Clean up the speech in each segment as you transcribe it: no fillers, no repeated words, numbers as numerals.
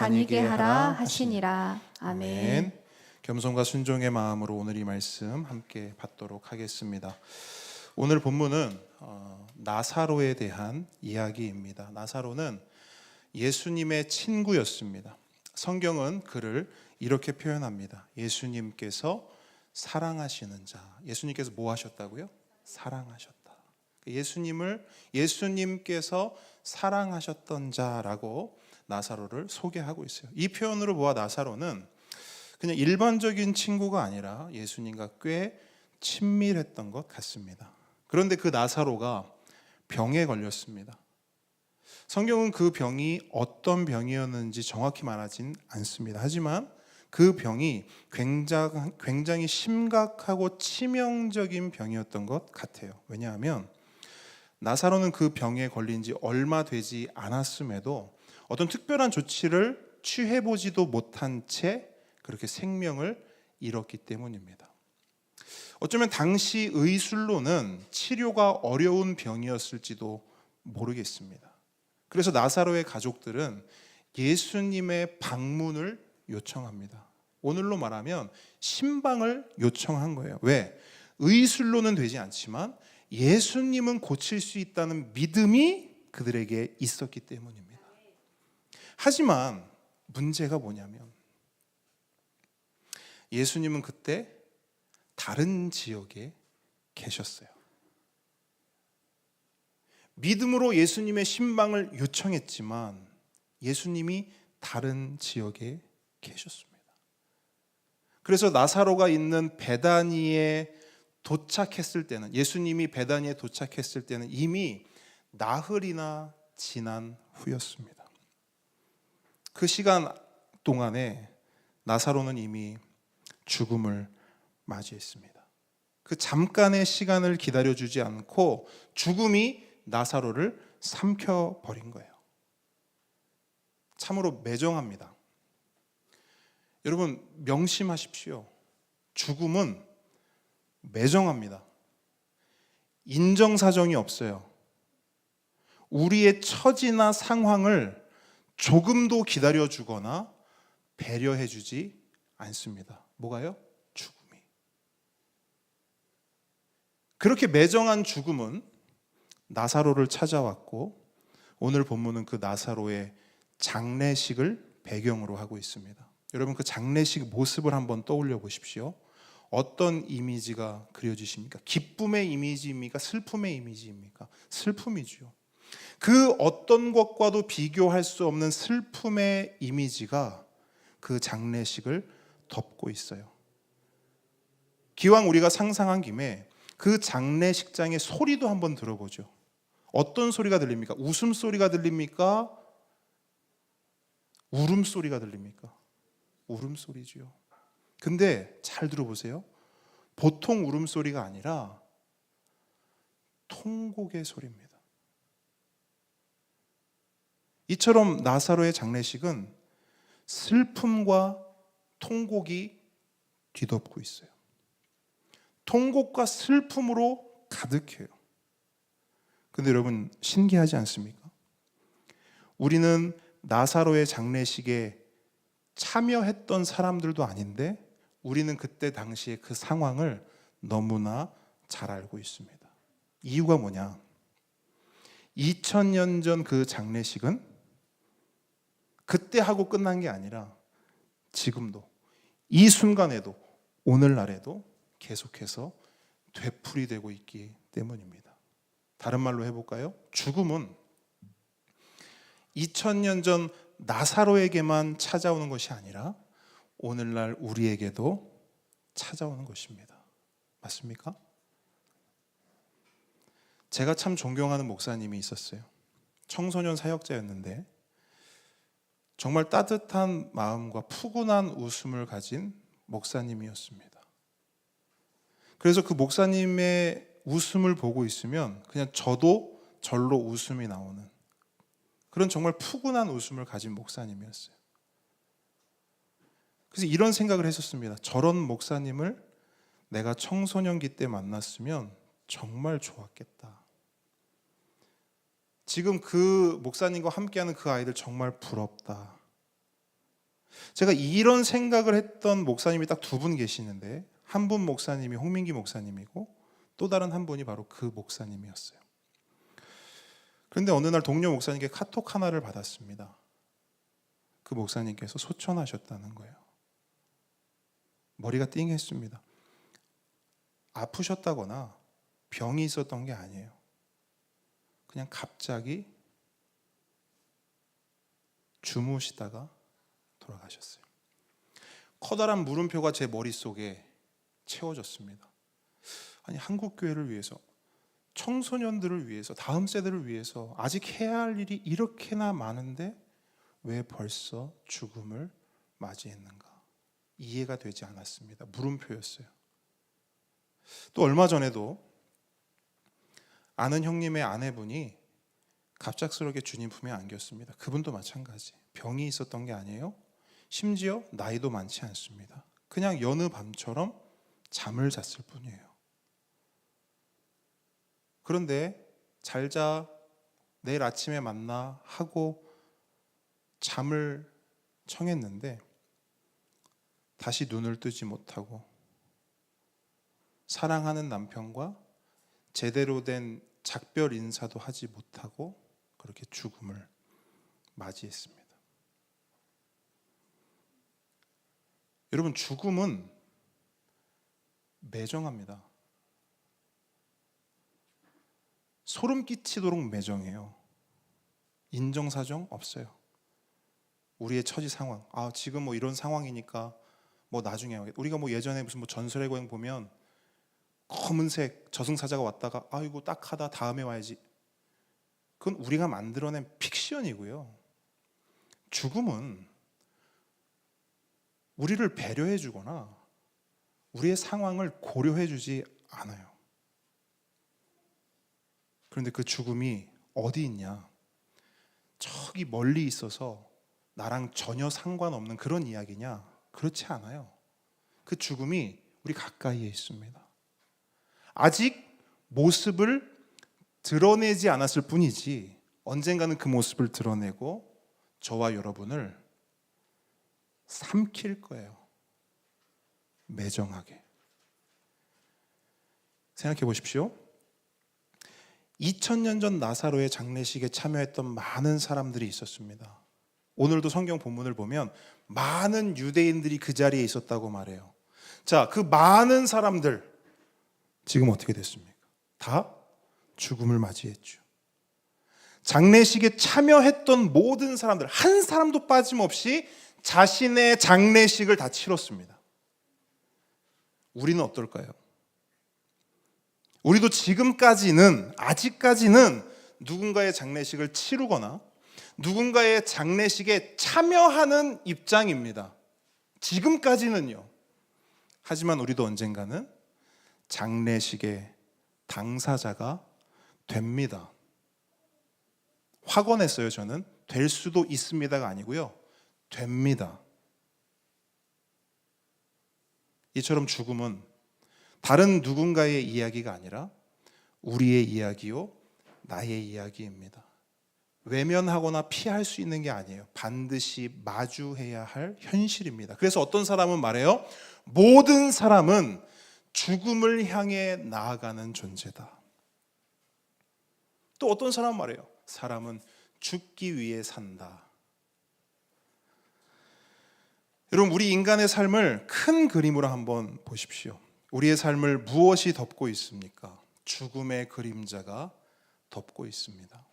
다니게 하라 하시니라. 아멘. 아멘. 겸손과 순종의 마음으로 오늘 이 말씀 함께 받도록 하겠습니다. 오늘 본문은 나사로에 대한 이야기입니다. 나사로는 예수님의 친구였습니다. 성경은 그를 이렇게 표현합니다. 예수님께서 사랑하시는 자. 예수님께서 뭐 하셨다고요? 사랑하셨다. 예수님께서 사랑하셨던 자라고 나사로를 소개하고 있어요. 이 표현으로 보아 나사로는 그냥 일반적인 친구가 아니라 예수님과 꽤 친밀했던 것 같습니다. 그런데 그 나사로가 병에 걸렸습니다. 성경은 그 병이 어떤 병이었는지 정확히 말하진 않습니다. 하지만 그 병이 굉장히 심각하고 치명적인 병이었던 것 같아요. 왜냐하면 나사로는 그 병에 걸린 지 얼마 되지 않았음에도 어떤 특별한 조치를 취해보지도 못한 채 그렇게 생명을 잃었기 때문입니다. 어쩌면 당시 의술로는 치료가 어려운 병이었을지도 모르겠습니다. 그래서 나사로의 가족들은 예수님의 방문을 요청합니다. 오늘로 말하면 신방을 요청한 거예요. 왜? 의술로는 되지 않지만 예수님은 고칠 수 있다는 믿음이 그들에게 있었기 때문입니다. 하지만 문제가 뭐냐면 예수님은 그때 다른 지역에 계셨어요. 믿음으로 예수님의 신방을 요청했지만 예수님이 다른 지역에 계셨습니다. 그래서 나사로가 있는 베다니에 도착했을 때는, 예수님이 베다니에 도착했을 때는 이미 나흘이나 지난 후였습니다. 그 시간 동안에 나사로는 이미 죽음을 맞이했습니다. 그 잠깐의 시간을 기다려주지 않고 죽음이 나사로를 삼켜버린 거예요. 참으로 매정합니다. 여러분 명심하십시오. 죽음은 매정합니다. 인정사정이 없어요. 우리의 처지나 상황을 조금도 기다려주거나 배려해주지 않습니다. 뭐가요? 죽음이. 그렇게 매정한 죽음은 나사로를 찾아왔고 오늘 본문은 그 나사로의 장례식을 배경으로 하고 있습니다. 여러분 그 장례식 모습을 한번 떠올려 보십시오. 어떤 이미지가 그려지십니까? 기쁨의 이미지입니까? 슬픔의 이미지입니까? 슬픔이죠. 그 어떤 것과도 비교할 수 없는 슬픔의 이미지가 그 장례식을 덮고 있어요. 기왕 우리가 상상한 김에 그 장례식장의 소리도 한번 들어보죠. 어떤 소리가 들립니까? 웃음소리가 들립니까? 울음소리가 들립니까? 울음소리지요. 근데 잘 들어보세요. 보통 울음소리가 아니라 통곡의 소리입니다. 이처럼 나사로의 장례식은 슬픔과 통곡이 뒤덮고 있어요. 통곡과 슬픔으로 가득해요. 근데 여러분 신기하지 않습니까? 우리는 나사로의 장례식에 참여했던 사람들도 아닌데 우리는 그때 당시에 그 상황을 너무나 잘 알고 있습니다. 이유가 뭐냐? 2000년 전 그 장례식은 그때 하고 끝난 게 아니라 지금도 이 순간에도 오늘날에도 계속해서 되풀이되고 있기 때문입니다. 다른 말로 해볼까요? 죽음은 2000년 전 나사로에게만 찾아오는 것이 아니라 오늘날 우리에게도 찾아오는 것입니다. 맞습니까? 제가 참 존경하는 목사님이 있었어요. 청소년 사역자였는데 정말 따뜻한 마음과 푸근한 웃음을 가진 목사님이었습니다. 그래서 그 목사님의 웃음을 보고 있으면 그냥 저도 절로 웃음이 나오는 그런 정말 푸근한 웃음을 가진 목사님이었어요. 그래서 이런 생각을 했었습니다. 저런 목사님을 내가 청소년기 때 만났으면 정말 좋았겠다. 지금 그 목사님과 함께하는 그 아이들 정말 부럽다. 제가 이런 생각을 했던 목사님이 딱 두 분 계시는데, 한 분 목사님이 홍민기 목사님이고 또 다른 한 분이 바로 그 목사님이었어요. 그런데 어느 날 동료 목사님께 카톡 하나를 받았습니다. 그 목사님께서 소천하셨다는 거예요. 머리가 띵했습니다. 아프셨다거나 병이 있었던 게 아니에요. 그냥 갑자기 주무시다가 돌아가셨어요. 커다란 물음표가 제 머릿속에 채워졌습니다. 아니, 한국교회를 위해서, 청소년들을 위해서, 다음 세대를 위해서 아직 해야 할 일이 이렇게나 많은데 왜 벌써 죽음을 맞이했는가? 이해가 되지 않았습니다. 물음표였어요. 또 얼마 전에도 아는 형님의 아내분이 갑작스럽게 주님 품에 안겼습니다. 그분도 마찬가지. 병이 있었던 게 아니에요. 심지어 나이도 많지 않습니다. 그냥 여느 밤처럼 잠을 잤을 뿐이에요. 그런데 잘 자, 내일 아침에 만나 하고 잠을 청했는데 다시 눈을 뜨지 못하고 사랑하는 남편과 제대로 된 작별 인사도 하지 못하고 그렇게 죽음을 맞이했습니다. 여러분, 죽음은 매정합니다. 소름 끼치도록 매정해요. 인정사정 없어요. 우리의 처지 상황, 지금 뭐 이런 상황이니까 뭐 나중에 하겠다. 우리가 뭐 예전에 무슨 뭐 전설의 고향 보면 검은색 저승사자가 왔다가 아이고 딱하다 다음에 와야지. 그건 우리가 만들어낸 픽션이고요. 죽음은 우리를 배려해 주거나 우리의 상황을 고려해 주지 않아요. 그런데 그 죽음이 어디 있냐? 저기 멀리 있어서 나랑 전혀 상관없는 그런 이야기냐? 그렇지 않아요. 그 죽음이 우리 가까이에 있습니다. 아직 모습을 드러내지 않았을 뿐이지 언젠가는 그 모습을 드러내고 저와 여러분을 삼킬 거예요. 매정하게. 생각해 보십시오. 2000년 전 나사로의 장례식에 참여했던 많은 사람들이 있었습니다. 오늘도 성경 본문을 보면 많은 유대인들이 그 자리에 있었다고 말해요. 자, 그 많은 사람들 지금 어떻게 됐습니까? 다 죽음을 맞이했죠. 장례식에 참여했던 모든 사람들, 한 사람도 빠짐없이 자신의 장례식을 다 치렀습니다. 우리는 어떨까요? 우리도 아직까지는 누군가의 장례식을 치르거나 누군가의 장례식에 참여하는 입장입니다. 지금까지는요. 하지만 우리도 언젠가는 장례식의 당사자가 됩니다. 확언했어요. 저는 될 수도 있습니다가 아니고요. 됩니다. 이처럼 죽음은 다른 누군가의 이야기가 아니라 우리의 이야기요, 나의 이야기입니다. 외면하거나 피할 수 있는 게 아니에요. 반드시 마주해야 할 현실입니다. 그래서 어떤 사람은 말해요. 모든 사람은 죽음을 향해 나아가는 존재다. 또 어떤 사람은 말해요. 사람은 죽기 위해 산다. 여러분, 우리 인간의 삶을 큰 그림으로 한번 보십시오. 우리의 삶을 무엇이 덮고 있습니까? 죽음의 그림자가 덮고 있습니다.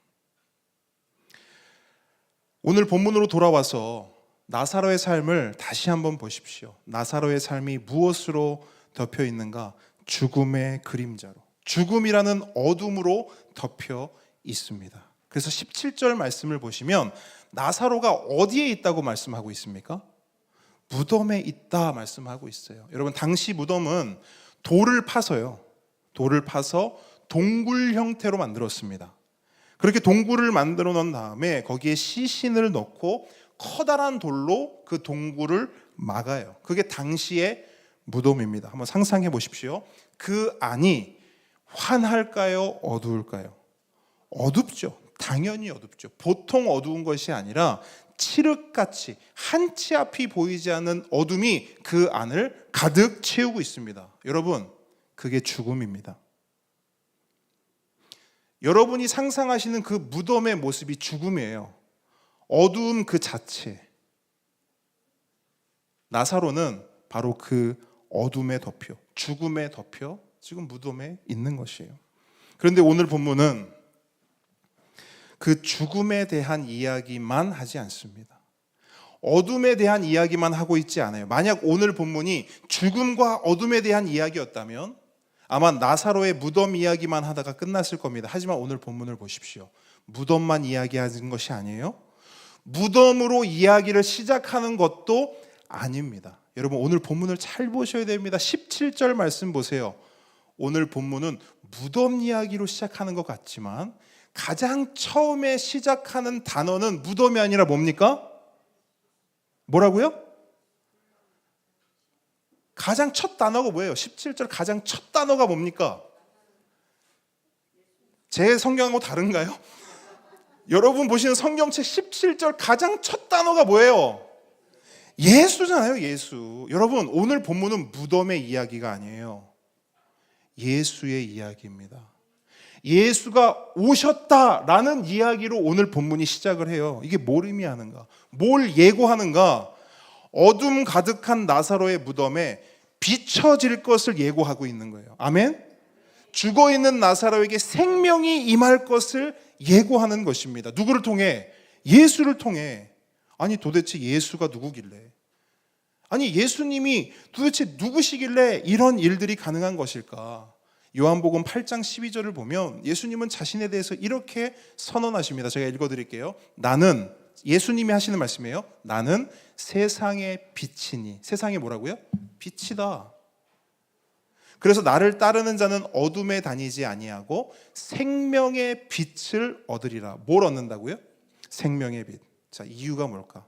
오늘 본문으로 돌아와서 나사로의 삶을 다시 한번 보십시오. 나사로의 삶이 무엇으로 덮여 있는가? 죽음의 그림자로, 죽음이라는 어둠으로 덮여 있습니다. 그래서 17절 말씀을 보시면 나사로가 어디에 있다고 말씀하고 있습니까? 무덤에 있다 말씀하고 있어요. 여러분, 당시 무덤은 돌을 파서 동굴 형태로 만들었습니다. 그렇게 동굴을 만들어 놓은 다음에 거기에 시신을 넣고 커다란 돌로 그 동굴을 막아요. 그게 당시의 무덤입니다. 한번 상상해 보십시오. 그 안이 환할까요? 어두울까요? 어둡죠. 당연히 어둡죠. 보통 어두운 것이 아니라 칠흑같이 한치 앞이 보이지 않는 어둠이 그 안을 가득 채우고 있습니다. 여러분, 그게 죽음입니다. 여러분이 상상하시는 그 무덤의 모습이 죽음이에요. 어두움 그 자체. 나사로는 바로 그 어둠에 덮여, 죽음에 덮여 지금 무덤에 있는 것이에요. 그런데 오늘 본문은 그 죽음에 대한 이야기만 하지 않습니다. 어둠에 대한 이야기만 하고 있지 않아요. 만약 오늘 본문이 죽음과 어둠에 대한 이야기였다면 아마 나사로의 무덤 이야기만 하다가 끝났을 겁니다. 하지만 오늘 본문을 보십시오. 무덤만 이야기하는 것이 아니에요. 무덤으로 이야기를 시작하는 것도 아닙니다. 여러분, 오늘 본문을 잘 보셔야 됩니다. 17절 말씀 보세요. 오늘 본문은 무덤 이야기로 시작하는 것 같지만 가장 처음에 시작하는 단어는 무덤이 아니라 뭡니까? 뭐라고요? 가장 첫 단어가 뭐예요? 17절 가장 첫 단어가 뭡니까? 제 성경하고 다른가요? 여러분 보시는 성경책 17절 가장 첫 단어가 뭐예요? 예수잖아요, 예수. 여러분, 오늘 본문은 무덤의 이야기가 아니에요. 예수의 이야기입니다. 예수가 오셨다라는 이야기로 오늘 본문이 시작을 해요. 이게 뭘 의미하는가? 뭘 예고하는가? 어둠 가득한 나사로의 무덤에 비춰질 것을 예고하고 있는 거예요. 아멘? 죽어있는 나사로에게 생명이 임할 것을 예고하는 것입니다. 누구를 통해? 예수를 통해. 아니 도대체 예수가 누구길래? 아니 예수님이 도대체 누구시길래 이런 일들이 가능한 것일까? 요한복음 8장 12절을 보면 예수님은 자신에 대해서 이렇게 선언하십니다. 제가 읽어드릴게요. 나는, 예수님이 하시는 말씀이에요. 나는 세상의 빛이니. 세상이 뭐라고요? 빛이다. 그래서 나를 따르는 자는 어둠에 다니지 아니하고 생명의 빛을 얻으리라. 뭘 얻는다고요? 생명의 빛. 자, 이유가 뭘까?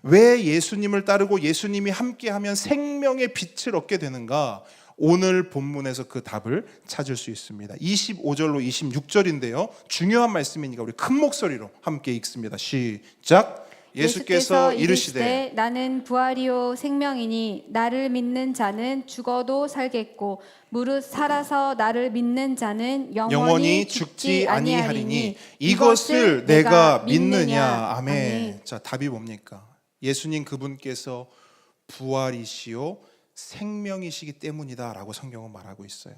왜 예수님을 따르고 예수님이 함께하면 생명의 빛을 얻게 되는가? 오늘 본문에서 그 답을 찾을 수 있습니다. 25절로 26절인데요. 중요한 말씀이니까 우리 큰 목소리로 함께 읽습니다. 시작. 예수께서 이르시되 나는 부활이요 생명이니 나를 믿는 자는 죽어도 살겠고 무릇 살아서 나를 믿는 자는 영원히 죽지 아니하리니 이것을 내가 믿느냐. 아멘. 자, 답이 뭡니까? 예수님 그분께서 부활이시요 생명이시기 때문이다 라고 성경은 말하고 있어요.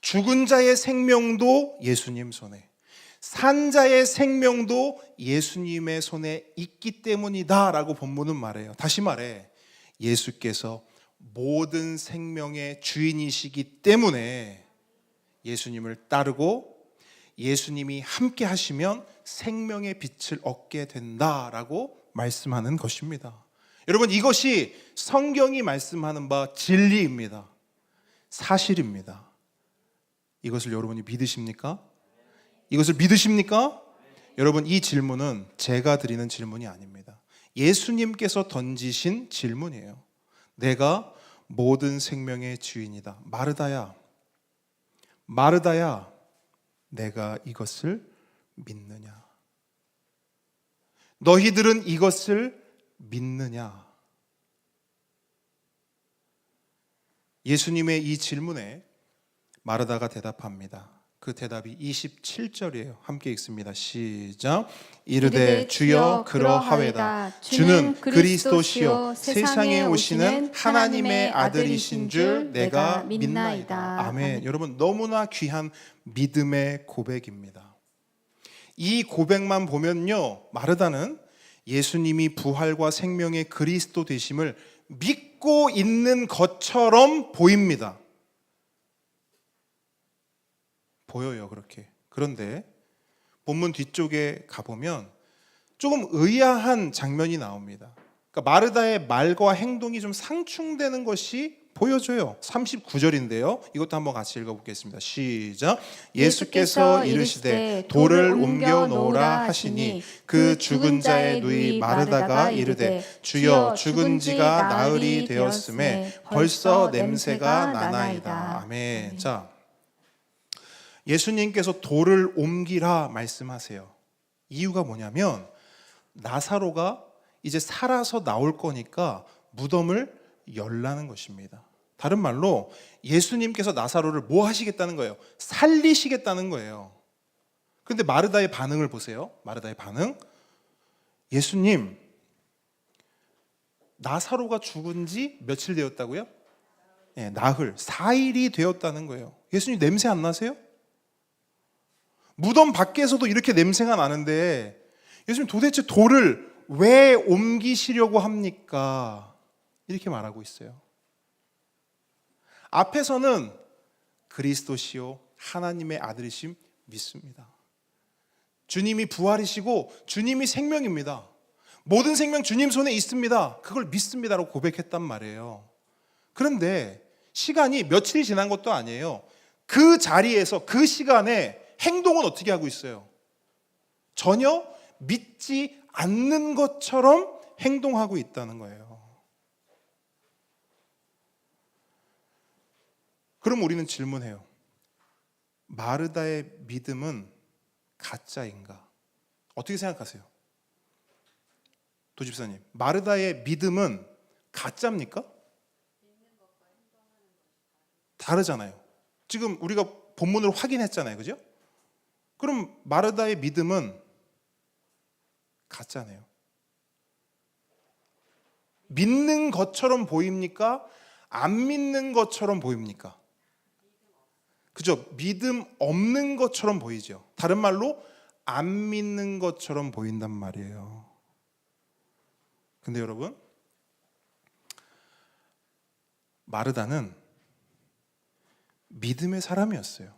죽은 자의 생명도 예수님 손에, 산 자의 생명도 예수님의 손에 있기 때문이다 라고 본문은 말해요. 다시 말해, 예수께서 모든 생명의 주인이시기 때문에 예수님을 따르고 예수님이 함께 하시면 생명의 빛을 얻게 된다라고 말씀하는 것입니다. 여러분, 이것이 성경이 말씀하는 바 진리입니다. 사실입니다. 이것을 여러분이 믿으십니까? 이것을 믿으십니까? 여러분, 이 질문은 제가 드리는 질문이 아닙니다. 예수님께서 던지신 질문이에요. 내가 모든 생명의 주인이다. 마르다야, 마르다야, 내가 이것을 믿느냐? 너희들은 이것을 믿느냐? 예수님의 이 질문에 마르다가 대답합니다. 그 대답이 27절이에요. 함께 읽습니다. 시작. 이르되 주여 그러하외다. 주는 그리스도시요 세상에 오시는 하나님의 아들이신 줄 내가 믿나이다. 아멘. 여러분, 너무나 귀한 믿음의 고백입니다. 이 고백만 보면요, 마르다는 예수님이 부활과 생명의 그리스도 되심을 믿고 있는 것처럼 보입니다. 보여요, 그렇게. 그런데 본문 뒤쪽에 가보면 조금 의아한 장면이 나옵니다. 그러니까 마르다의 말과 행동이 좀 상충되는 것이 보여져요. 39절인데요. 이것도 한번 같이 읽어보겠습니다. 시작. 예수께서 이르시되 돌을 옮겨 놓으라 하시니 그 죽은 자의 누이 마르다가 이르되 주여 죽은 지가 나흘이 되었음에 벌써 냄새가 나나이다. 아멘. 자, 예수님께서 돌을 옮기라 말씀하세요. 이유가 뭐냐면 나사로가 이제 살아서 나올 거니까 무덤을 열라는 것입니다. 다른 말로 예수님께서 나사로를 뭐 하시겠다는 거예요? 살리시겠다는 거예요. 그런데 마르다의 반응을 보세요. 마르다의 반응. 예수님, 나사로가 죽은 지 며칠 되었다고요? 네, 나흘, 4일이 되었다는 거예요. 예수님 냄새 안 나세요? 무덤 밖에서도 이렇게 냄새가 나는데 예수님 도대체 돌을 왜 옮기시려고 합니까? 이렇게 말하고 있어요. 앞에서는 그리스도시요 하나님의 아들이심 믿습니다. 주님이 부활이시고 주님이 생명입니다. 모든 생명 주님 손에 있습니다. 그걸 믿습니다라고 고백했단 말이에요. 그런데 시간이 며칠이 지난 것도 아니에요. 그 자리에서 그 시간에 행동은 어떻게 하고 있어요? 전혀 믿지 않는 것처럼 행동하고 있다는 거예요. 그럼 우리는 질문해요. 마르다의 믿음은 가짜인가? 어떻게 생각하세요? 도집사님, 마르다의 믿음은 가짜입니까? 다르잖아요. 지금 우리가 본문으로 확인했잖아요. 그죠? 그럼 마르다의 믿음은 가짜네요. 믿는 것처럼 보입니까? 안 믿는 것처럼 보입니까? 그죠? 믿음 없는 것처럼 보이죠. 다른 말로 안 믿는 것처럼 보인단 말이에요. 근데 여러분, 마르다는 믿음의 사람이었어요.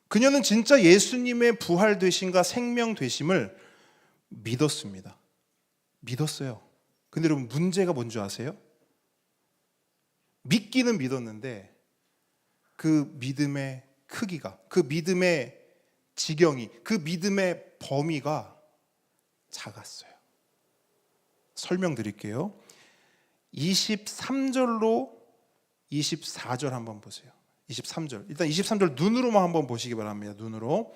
그녀는 진짜 예수님의 부활되심과 생명되심을 믿었습니다. 믿었어요. 근데 여러분, 문제가 뭔지 아세요? 믿기는 믿었는데 그 믿음의 크기가, 그 믿음의 지경이, 그 믿음의 범위가 작았어요. 설명드릴게요. 23절로 24절 한번 보세요. 23절. 일단 23절 눈으로만 한번 보시기 바랍니다. 눈으로.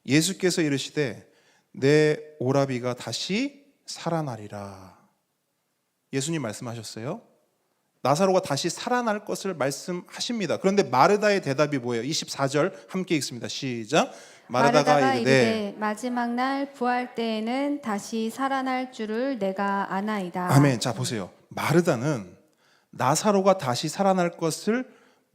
예수께서 이르시되 내 오라비가 다시 살아나리라. 예수님 말씀하셨어요. 나사로가 다시 살아날 것을 말씀하십니다. 그런데 마르다의 대답이 뭐예요? 24절 함께 읽습니다. 시작. 마르다가 이르되 마지막 날 부활 때에는 다시 살아날 줄을 내가 아나이다. 아멘. 자 보세요. 마르다는 나사로가 다시 살아날 것을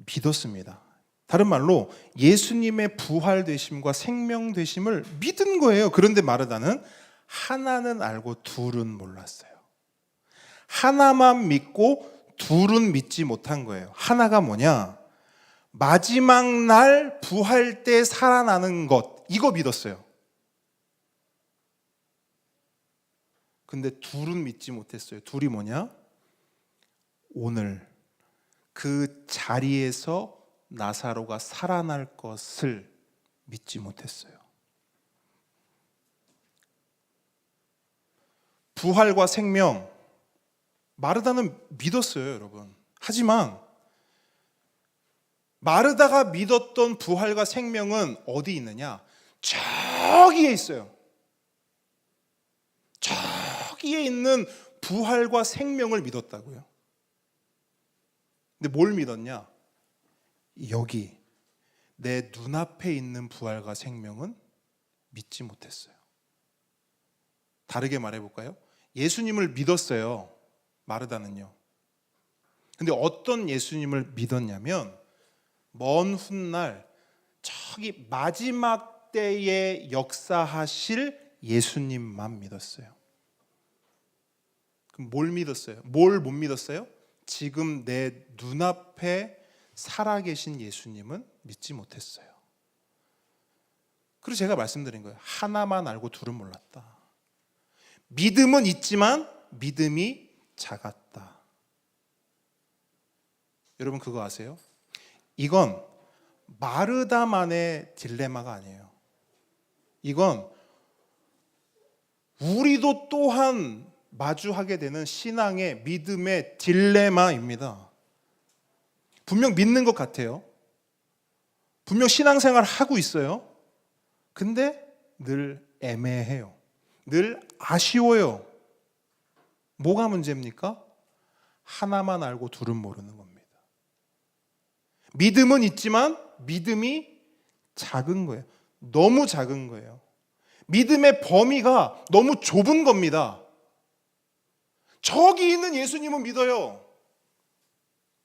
믿었습니다. 다른 말로 예수님의 부활되심과 생명되심을 믿은 거예요. 그런데 마르다는 하나는 알고 둘은 몰랐어요. 하나만 믿고 둘은 믿지 못한 거예요. 하나가 뭐냐? 마지막 날 부활 때 살아나는 것, 이거 믿었어요. 근데 둘은 믿지 못했어요. 둘이 뭐냐? 오늘 그 자리에서 나사로가 살아날 것을 믿지 못했어요. 부활과 생명, 마르다는 믿었어요, 여러분. 하지만 마르다가 믿었던 부활과 생명은 어디 있느냐? 저기에 있어요. 저기에 있는 부활과 생명을 믿었다고요. 근데 뭘 믿었냐? 여기 내 눈앞에 있는 부활과 생명은 믿지 못했어요. 다르게 말해볼까요? 예수님을 믿었어요, 마르다는요. 근데 어떤 예수님을 믿었냐면 먼 훗날 저기 마지막 때에 역사하실 예수님만 믿었어요. 그럼 뭘 믿었어요? 뭘 못 믿었어요? 지금 내 눈앞에 살아계신 예수님은 믿지 못했어요. 그래서 제가 말씀드린 거예요. 하나만 알고 둘은 몰랐다. 믿음은 있지만 믿음이 작았다. 여러분 그거 아세요? 이건 마르다만의 딜레마가 아니에요. 이건 우리도 또한 마주하게 되는 신앙의 믿음의 딜레마입니다. 분명 믿는 것 같아요. 분명 신앙생활을 하고 있어요. 근데 늘 애매해요. 늘 아쉬워요. 뭐가 문제입니까? 하나만 알고 둘은 모르는 겁니다. 믿음은 있지만 믿음이 작은 거예요. 너무 작은 거예요. 믿음의 범위가 너무 좁은 겁니다. 저기 있는 예수님은 믿어요.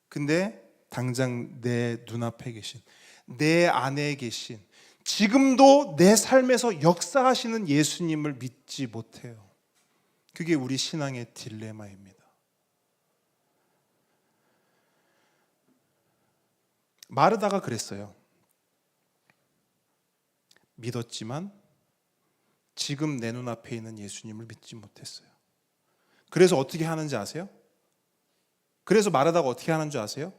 근데 당장 내 눈앞에 계신, 내 안에 계신, 지금도 내 삶에서 역사하시는 예수님을 믿지 못해요. 그게 우리 신앙의 딜레마입니다. 마르다가 그랬어요. 믿었지만 지금 내 눈앞에 있는 예수님을 믿지 못했어요. 그래서 어떻게 하는지 아세요? 그래서 마르다가 어떻게 하는 줄 아세요?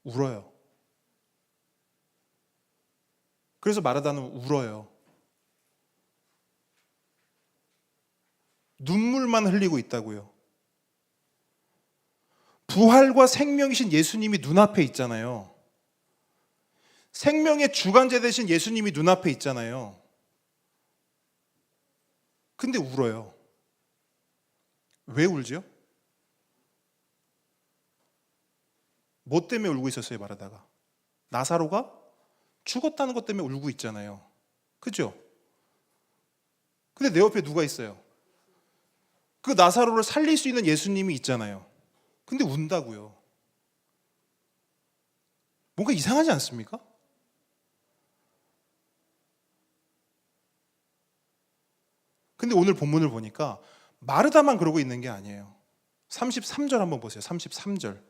울어요. 그래서 마르다는 울어요. 눈물만 흘리고 있다고요. 부활과 생명이신 예수님이 눈앞에 있잖아요. 생명의 주관자 되신 예수님이 눈앞에 있잖아요. 근데 울어요. 왜 울죠? 뭐 때문에 울고 있었어요, 마르다가? 나사로가 죽었다는 것 때문에 울고 있잖아요. 그죠? 근데 내 옆에 누가 있어요? 그 나사로를 살릴 수 있는 예수님이 있잖아요. 근데 운다고요. 뭔가 이상하지 않습니까? 근데 오늘 본문을 보니까 마르다만 그러고 있는 게 아니에요. 33절 한번 보세요. 33절.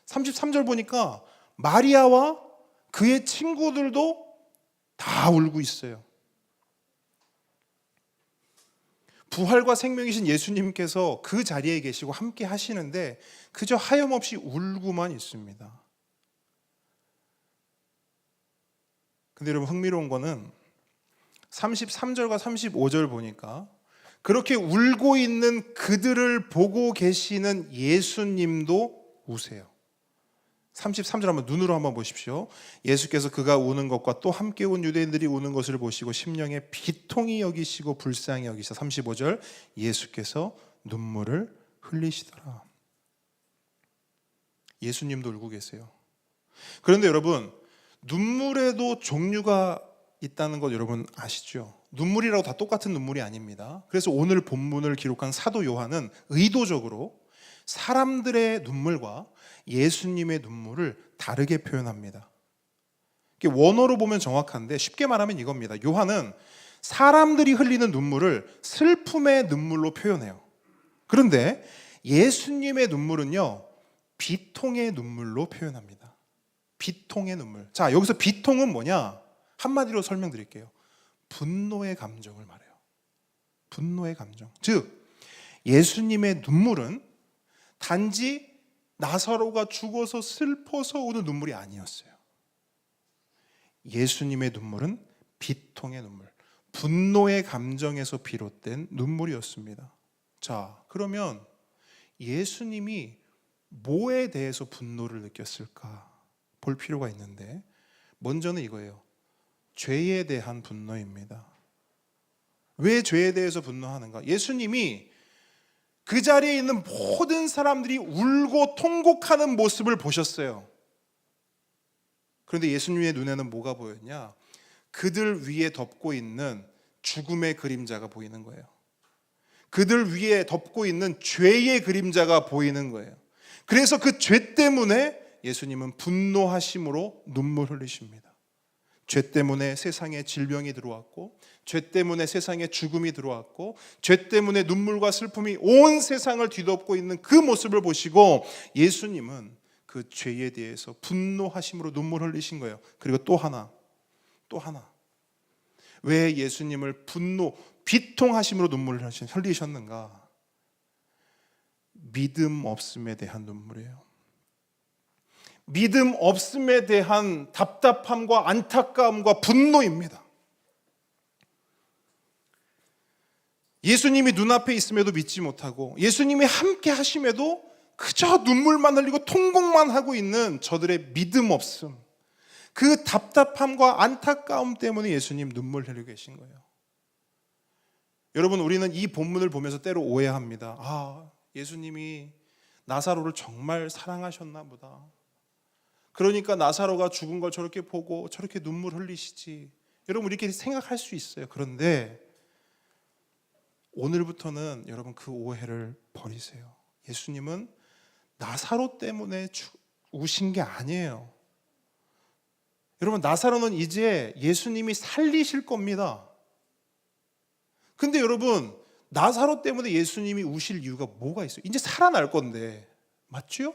33절 보니까 마리아와 그의 친구들도 다 울고 있어요. 부활과 생명이신 예수님께서 그 자리에 계시고 함께 하시는데 그저 하염없이 울고만 있습니다. 근데 여러분 흥미로운 거는 33절과 35절 보니까 그렇게 울고 있는 그들을 보고 계시는 예수님도 우세요. 33절 한번 눈으로 한번 보십시오. 예수께서 그가 우는 것과 또 함께 온 유대인들이 우는 것을 보시고 심령에 비통히 여기시고 불쌍히 여기사 35절 예수께서 눈물을 흘리시더라. 예수님도 울고 계세요. 그런데 여러분 눈물에도 종류가 있다는 것 여러분 아시죠? 눈물이라고 다 똑같은 눈물이 아닙니다. 그래서 오늘 본문을 기록한 사도 요한은 의도적으로 사람들의 눈물과 예수님의 눈물을 다르게 표현합니다. 원어로 보면 정확한데 쉽게 말하면 이겁니다. 요한은 사람들이 흘리는 눈물을 슬픔의 눈물로 표현해요. 그런데 예수님의 눈물은요, 비통의 눈물로 표현합니다. 비통의 눈물. 자, 여기서 비통은 뭐냐? 한마디로 설명드릴게요. 분노의 감정을 말해요. 분노의 감정. 즉, 예수님의 눈물은 단지 나사로가 죽어서 슬퍼서 오는 눈물이 아니었어요. 예수님의 눈물은 비통의 눈물, 분노의 감정에서 비롯된 눈물이었습니다. 자, 그러면 예수님이 뭐에 대해서 분노를 느꼈을까 볼 필요가 있는데 먼저는 이거예요. 죄에 대한 분노입니다. 왜 죄에 대해서 분노하는가? 예수님이 그 자리에 있는 모든 사람들이 울고 통곡하는 모습을 보셨어요. 그런데 예수님의 눈에는 뭐가 보였냐? 그들 위에 덮고 있는 죽음의 그림자가 보이는 거예요. 그들 위에 덮고 있는 죄의 그림자가 보이는 거예요. 그래서 그 죄 때문에 예수님은 분노하심으로 눈물 흘리십니다. 죄 때문에 세상에 질병이 들어왔고, 죄 때문에 세상에 죽음이 들어왔고, 죄 때문에 눈물과 슬픔이 온 세상을 뒤덮고 있는 그 모습을 보시고 예수님은 그 죄에 대해서 분노하심으로 눈물 흘리신 거예요. 그리고 또 하나. 왜 예수님을 비통하심으로 눈물을 흘리셨는가? 믿음 없음에 대한 눈물이에요. 믿음 없음에 대한 답답함과 안타까움과 분노입니다. 예수님이 눈앞에 있음에도 믿지 못하고 예수님이 함께 하심에도 그저 눈물만 흘리고 통곡만 하고 있는 저들의 믿음 없음, 그 답답함과 안타까움 때문에 예수님 눈물 흘리고 계신 거예요. 여러분, 우리는 이 본문을 보면서 때로 오해합니다. 아, 예수님이 나사로를 정말 사랑하셨나 보다. 그러니까 나사로가 죽은 걸 저렇게 보고 저렇게 눈물 흘리시지. 여러분, 이렇게 생각할 수 있어요. 그런데 오늘부터는 여러분 그 오해를 버리세요. 예수님은 나사로 때문에 우신 게 아니에요. 여러분, 나사로는 이제 예수님이 살리실 겁니다. 근데 여러분, 나사로 때문에 예수님이 우실 이유가 뭐가 있어요? 이제 살아날 건데, 맞죠?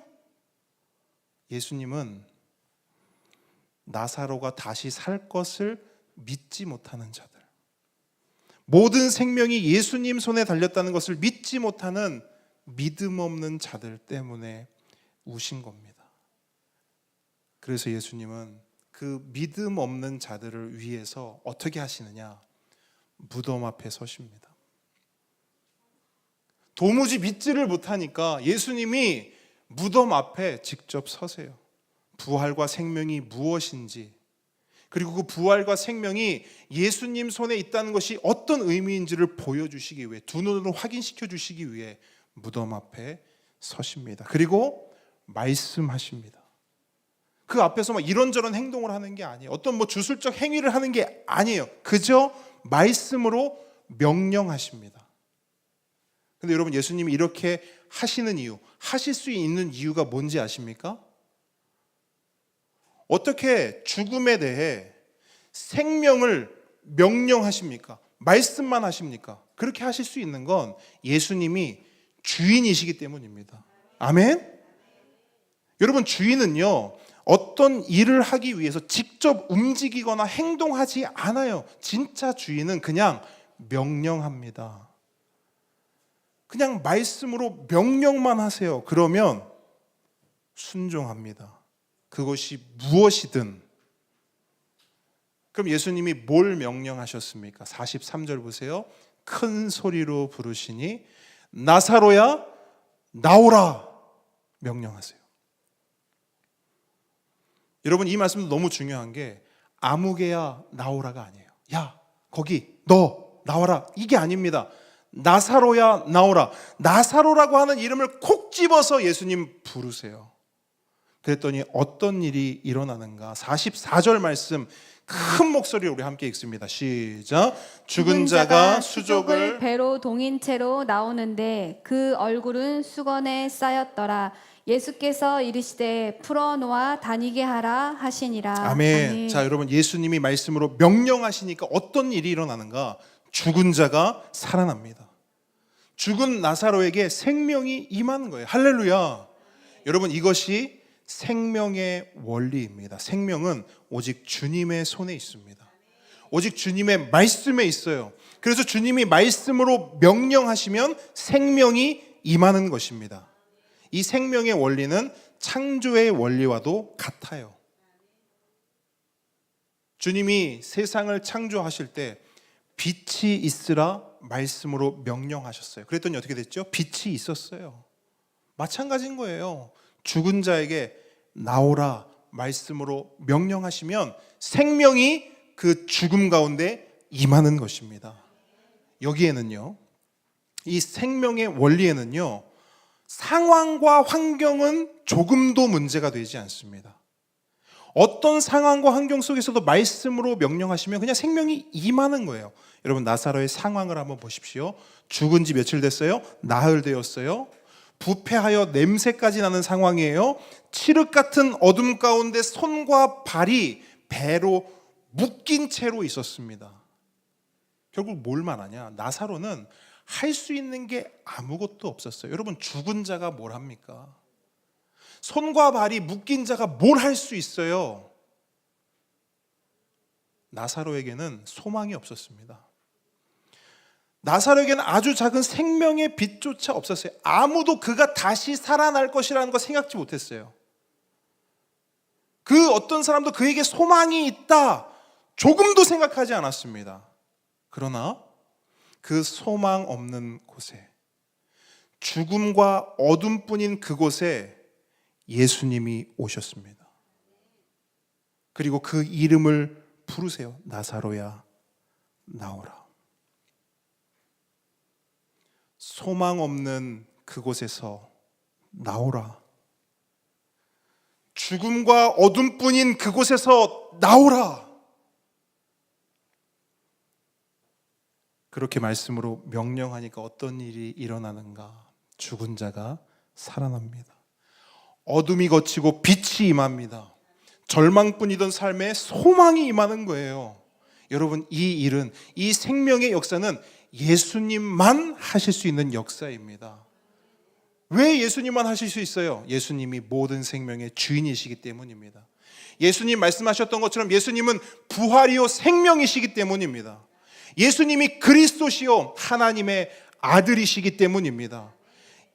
예수님은 나사로가 다시 살 것을 믿지 못하는 자들, 모든 생명이 예수님 손에 달렸다는 것을 믿지 못하는 믿음 없는 자들 때문에 우신 겁니다. 그래서 예수님은 그 믿음 없는 자들을 위해서 어떻게 하시느냐? 무덤 앞에 서십니다. 도무지 믿지를 못하니까 예수님이 무덤 앞에 직접 서세요. 부활과 생명이 무엇인지, 그리고 그 부활과 생명이 예수님 손에 있다는 것이 어떤 의미인지를 보여주시기 위해, 두 눈으로 확인시켜 주시기 위해 무덤 앞에 서십니다. 그리고 말씀하십니다. 그 앞에서 막 이런저런 행동을 하는 게 아니에요. 어떤 주술적 행위를 하는 게 아니에요. 그저 말씀으로 명령하십니다. 근데 여러분, 예수님이 이렇게 하시는 이유, 하실 수 있는 이유가 뭔지 아십니까? 어떻게 죽음에 대해 생명을 명령하십니까? 말씀만 하십니까? 그렇게 하실 수 있는 건 예수님이 주인이시기 때문입니다. 아멘? 여러분, 주인은요, 어떤 일을 하기 위해서 직접 움직이거나 행동하지 않아요. 진짜 주인은 그냥 명령합니다. 그냥 말씀으로 명령만 하세요. 그러면 순종합니다. 그것이 무엇이든. 그럼 예수님이 뭘 명령하셨습니까? 43절 보세요. 큰 소리로 부르시니 나사로야 나오라 명령하세요. 여러분, 이 말씀도 너무 중요한 게 아무개야 나오라가 아니에요. 야, 거기 너 나와라, 이게 아닙니다. 나사로야 나오라. 나사로라고 하는 이름을 콕 집어서 예수님 부르세요. 그랬더니 어떤 일이 일어나는가? 44절 말씀 큰 목소리로 우리 함께 읽습니다. 시작. 죽은 자가 수족을 배로 동인 채로 나오는데 그 얼굴은 수건에 쌓였더라. 예수께서 이르시되 풀어놓아 다니게 하라 하시니라. 아멘. 아멘. 자, 여러분, 예수님이 말씀으로 명령하시니까 어떤 일이 일어나는가? 죽은 자가 살아납니다. 죽은 나사로에게 생명이 임하는 거예요. 할렐루야. 여러분, 이것이 생명의 원리입니다. 생명은 오직 주님의 손에 있습니다. 오직 주님의 말씀에 있어요. 그래서 주님이 말씀으로 명령하시면 생명이 임하는 것입니다. 이 생명의 원리는 창조의 원리와도 같아요. 주님이 세상을 창조하실 때 빛이 있으라 말씀으로 명령하셨어요. 그랬더니 어떻게 됐죠? 빛이 있었어요. 마찬가지인 거예요. 죽은 자에게 나오라 말씀으로 명령하시면 생명이 그 죽음 가운데 임하는 것입니다. 여기에는요, 이 생명의 원리에는요, 상황과 환경은 조금도 문제가 되지 않습니다. 어떤 상황과 환경 속에서도 말씀으로 명령하시면 그냥 생명이 임하는 거예요. 여러분, 나사로의 상황을 한번 보십시오. 죽은 지 며칠 됐어요? 나흘 되었어요. 부패하여 냄새까지 나는 상황이에요. 칠흑 같은 어둠 가운데 손과 발이 배로 묶인 채로 있었습니다. 결국 뭘 말하냐? 나사로는 할 수 있는 게 아무것도 없었어요. 여러분, 죽은 자가 뭘 합니까? 손과 발이 묶인 자가 뭘 할 수 있어요? 나사로에게는 소망이 없었습니다. 나사로에게는 아주 작은 생명의 빛조차 없었어요. 아무도 그가 다시 살아날 것이라는 거 생각지 못했어요. 그 어떤 사람도 그에게 소망이 있다, 조금도 생각하지 않았습니다. 그러나 그 소망 없는 곳에, 죽음과 어둠뿐인 그곳에 예수님이 오셨습니다. 그리고 그 이름을 부르세요. 나사로야, 나오라. 소망 없는 그곳에서 나오라. 죽음과 어둠뿐인 그곳에서 나오라. 그렇게 말씀으로 명령하니까 어떤 일이 일어나는가? 죽은 자가 살아납니다. 어둠이 걷히고 빛이 임합니다. 절망뿐이던 삶에 소망이 임하는 거예요. 여러분, 이 일은, 이 생명의 역사는 예수님만 하실 수 있는 역사입니다. 왜 예수님만 하실 수 있어요? 예수님이 모든 생명의 주인이시기 때문입니다. 예수님 말씀하셨던 것처럼 예수님은 부활이요 생명이시기 때문입니다. 예수님이 그리스도시요 하나님의 아들이시기 때문입니다.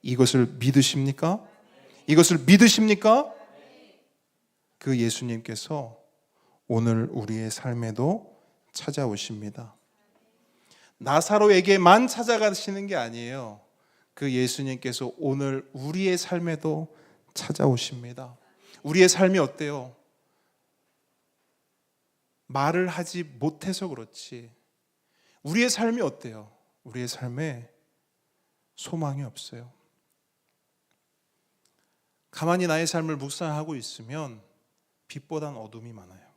이것을 믿으십니까? 이것을 믿으십니까? 그 예수님께서 오늘 우리의 삶에도 찾아오십니다. 나사로에게만 찾아가시는 게 아니에요. 그 예수님께서 오늘 우리의 삶에도 찾아오십니다. 우리의 삶이 어때요? 말을 하지 못해서 그렇지. 우리의 삶이 어때요? 우리의 삶에 소망이 없어요. 가만히 나의 삶을 묵상하고 있으면 빛보단 어둠이 많아요.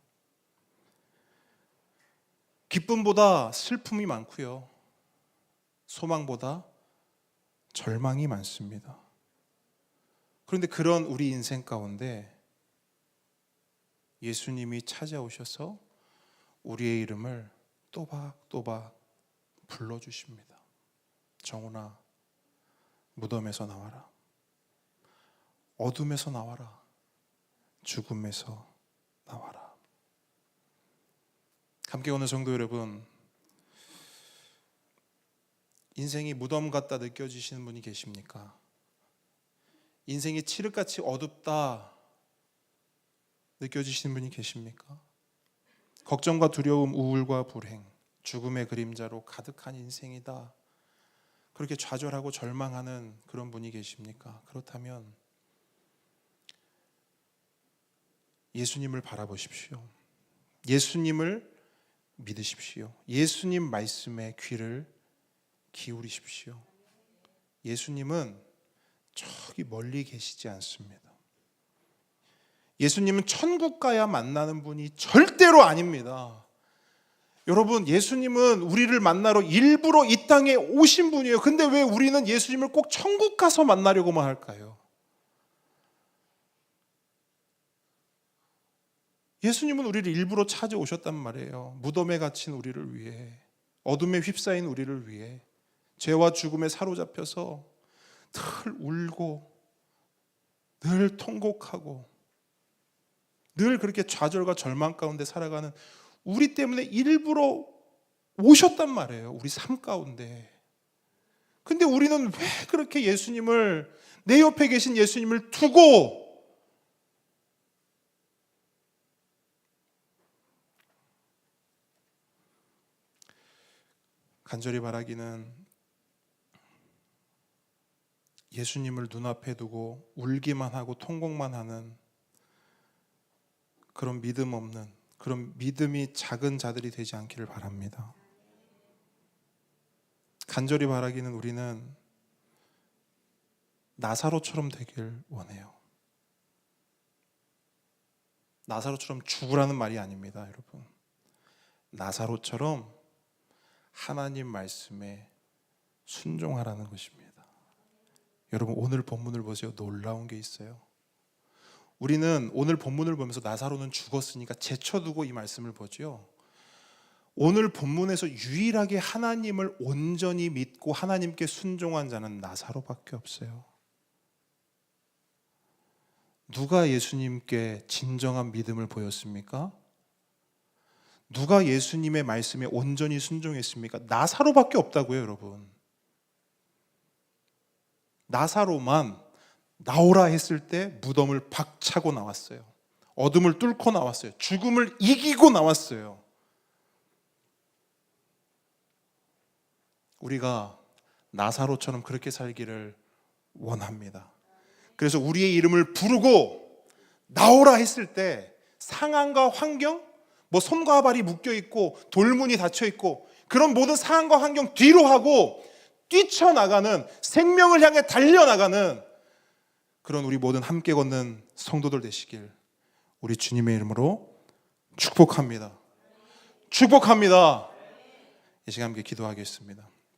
기쁨보다 슬픔이 많고요. 소망보다 절망이 많습니다. 그런데 그런 우리 인생 가운데 예수님이 찾아오셔서 우리의 이름을 또박또박 불러주십니다. 정훈아, 무덤에서 나와라. 어둠에서 나와라. 죽음에서 나와라. 함께 오는 성도 여러분, 인생이 무덤 같다 느껴지시는 분이 계십니까? 인생이 칠흑같이 어둡다 느껴지시는 분이 계십니까? 걱정과 두려움, 우울과 불행, 죽음의 그림자로 가득한 인생이다, 그렇게 좌절하고 절망하는 그런 분이 계십니까? 그렇다면 예수님을 바라보십시오. 예수님을 믿으십시오. 예수님 말씀에 귀를 기울이십시오. 예수님은 저기 멀리 계시지 않습니다. 예수님은 천국 가야 만나는 분이 절대로 아닙니다. 여러분, 예수님은 우리를 만나러 일부러 이 땅에 오신 분이에요. 근데 왜 우리는 예수님을 꼭 천국 가서 만나려고만 할까요? 예수님은 우리를 일부러 찾아오셨단 말이에요. 무덤에 갇힌 우리를 위해, 어둠에 휩싸인 우리를 위해, 죄와 죽음에 사로잡혀서 늘 울고 늘 통곡하고 늘 그렇게 좌절과 절망 가운데 살아가는 우리 때문에 일부러 오셨단 말이에요. 우리 삶 가운데. 근데 우리는 왜 그렇게 예수님을, 내 옆에 계신 예수님을 두고 간절히 바라기는 예수님을 눈앞에 두고 울기만 하고 통곡만 하는 그런 믿음 없는, 그런 믿음이 작은 자들이 되지 않기를 바랍니다. 간절히 바라기는 우리는 나사로처럼 되길 원해요. 나사로처럼 죽으라는 말이 아닙니다, 여러분. 나사로처럼 하나님 말씀에 순종하라는 것입니다. 여러분, 오늘 본문을 보세요. 놀라운 게 있어요. 우리는 오늘 본문을 보면서 나사로는 죽었으니까 제쳐두고 이 말씀을 보죠. 오늘 본문에서 유일하게 하나님을 온전히 믿고 하나님께 순종한 자는 나사로밖에 없어요. 누가 예수님께 진정한 믿음을 보였습니까? 누가 예수님의 말씀에 온전히 순종했습니까? 나사로밖에 없다고요, 여러분. 나사로만 나오라 했을 때 무덤을 박차고 나왔어요. 어둠을 뚫고 나왔어요. 죽음을 이기고 나왔어요. 우리가 나사로처럼 그렇게 살기를 원합니다. 그래서 우리의 이름을 부르고 나오라 했을 때 상황과 환경, 뭐 손과 발이 묶여 있고 돌문이 닫혀 있고 그런 모든 상황과 환경 뒤로 하고 뛰쳐나가는, 생명을 향해 달려나가는 그런 우리 모든 함께 걷는 성도들 되시길 우리 주님의 이름으로 축복합니다. 축복합니다. 이 시간 함께 기도하겠습니다.